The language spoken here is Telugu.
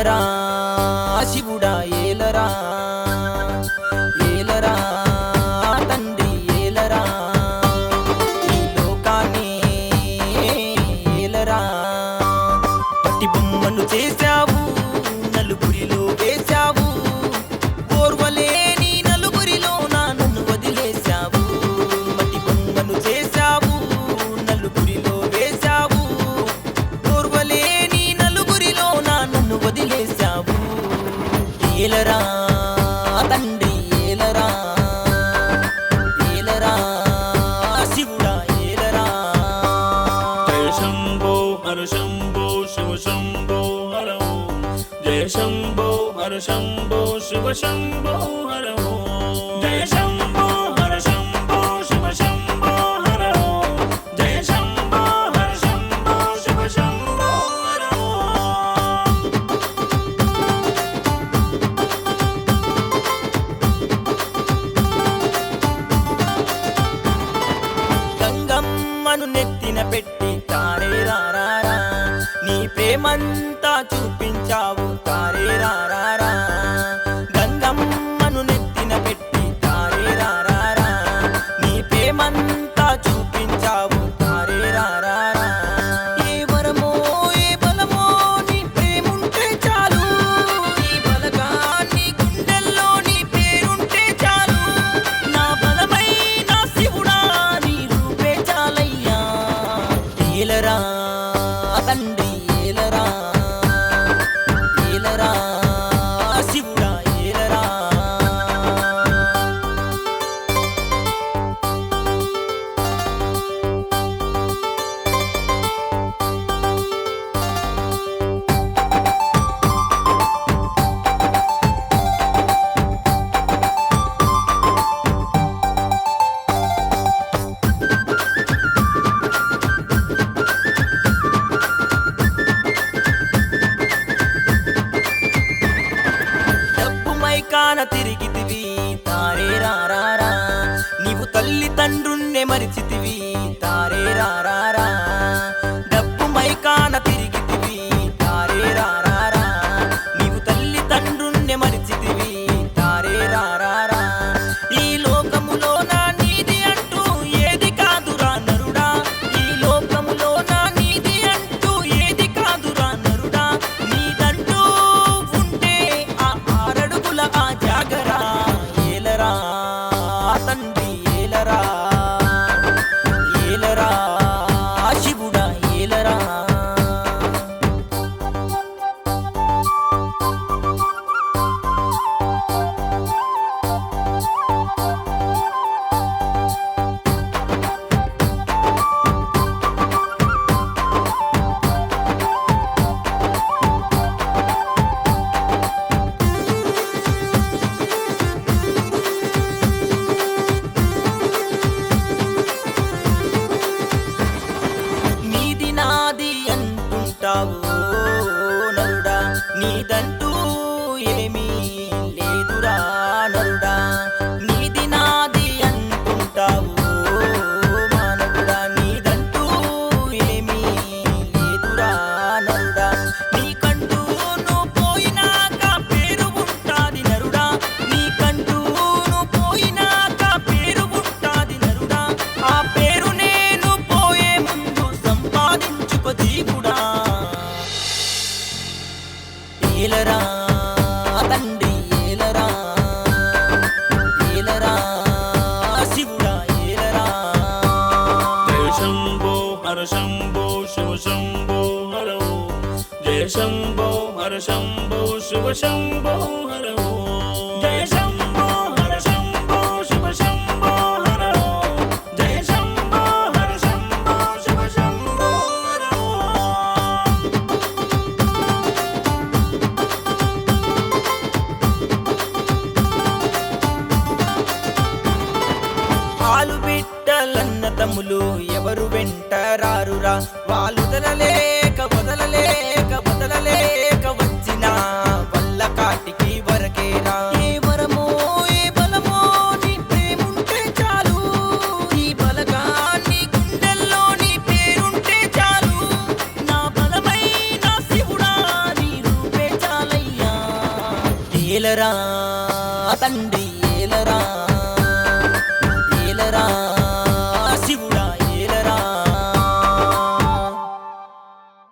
ఏలరా శివుడా ఏలరా ఏలరా తండ్రి ఏలరా ఈ లోకాన్ని ఏలరా పట్టి బొమ్మను చేశావు నలుగురిలో వేశావు ఓర్వలేని నలుగురిలో నన్ను వదిలేశావు మట్టి బొమ్మను చేశావు నలుగురిలో వేశావు ఓర్వలేని నలుగురిలో నన్ను వదిలేశావు ఏలరా తండ్రి ఏలరా ఏలరా శివుడా ఏలరా జయ శంభో హర శంభో శివ శంభో హర ఓం జయ శంభో హర శంభో శివ శంభో హర ఓం జయ శంభో హర శంభో శివ శంభో హర ఓం జయ శంభో హర శంభో శివ శంభో హర ఓం గంగమ్మను నెత్తిన పెట్టి తారే రారా నీ ప్రేమంతా చూపించావు తారే రారా గంగమ్మను నెత్తిన పెట్టి తారే రారా నీ ప్రేమంతా చూపించావు తారే రారా ఏ వరమో ఏ బలమో నీ ప్రేముంటే చాలు నీ బలగాన్ని గుండెల్లో నీ పేరుంటే చాలు నా బలమై నా శివుడా నీ రూపే చాలయ్యా ఏలరా తండ్రి ఏలరా ఏలరా శివుడా ఏలరా డబ్బు మైకాన తిరిగితివి తారే రారా నీవు తల్లి తండ్రున్నే మరిచితివి తారే రారా డబ్బు మైకాన తిరిగితివి తారే రారా నీవు తల్లి తండ్రున్నే మరిచితివి తారే రారా ఈ లోకములో నా నీది అంటూ ఏది కాదురా నరుడా ఈ లోకములో నా నీది అంటూ ఏది కాదురా నరుడా నీదంటూ ఉంటే ఆ ఆరడుగుల ఆ జాగరా ఏలరా తండ్రి ఏలరా ఏలరా శివుడా ఏలరా నీది నాది అంటుంటావు నరుడా నీదంటూ ఏమీ లేదురా నరుడా నీది నాది అంటుంటావు మానవుడా నీదంటూ ఏమీ లేదురా నరుడా నీకంటూ నువ్వు పోయినాక పేరు ఉంటాది నరుడా నీకంటూ నువ్వు పోయినాక పేరు ఉంటాది నరుడా ఆ పేరు నేను పోయే ముందు సంపాదించుకో జీవుడా ఏలరా తండ్రి ఏలరా ఏలరా శివుడా ఏలరా జయ శంభో హర శంభో శివ శంభో హర ఓం జయ శంభో హర శంభో శివ శంభో హర ఓం జయ శంభో హర శంభో శివ శంభో హర ఓం జయ శంభో హర శంభో శివ శంభో హర ఓం పాలు బిడ్డలన్న తమ్ములు ఎవరు వెంటరారురా వాళ్ళు వదలలేక వచ్చిన వల్ల కాటికి వరకేరా ఏ వరమో ఏ బలమో నీ ప్రేముంటే చాలు ఈ బలగాన్ని గుండెల్లో నీ పేరుంటే చాలు నా బలమై నా శివుడా నీ రూపే చాలయ్యా ఏలరా తండ్రి ఏలరా ఏలరా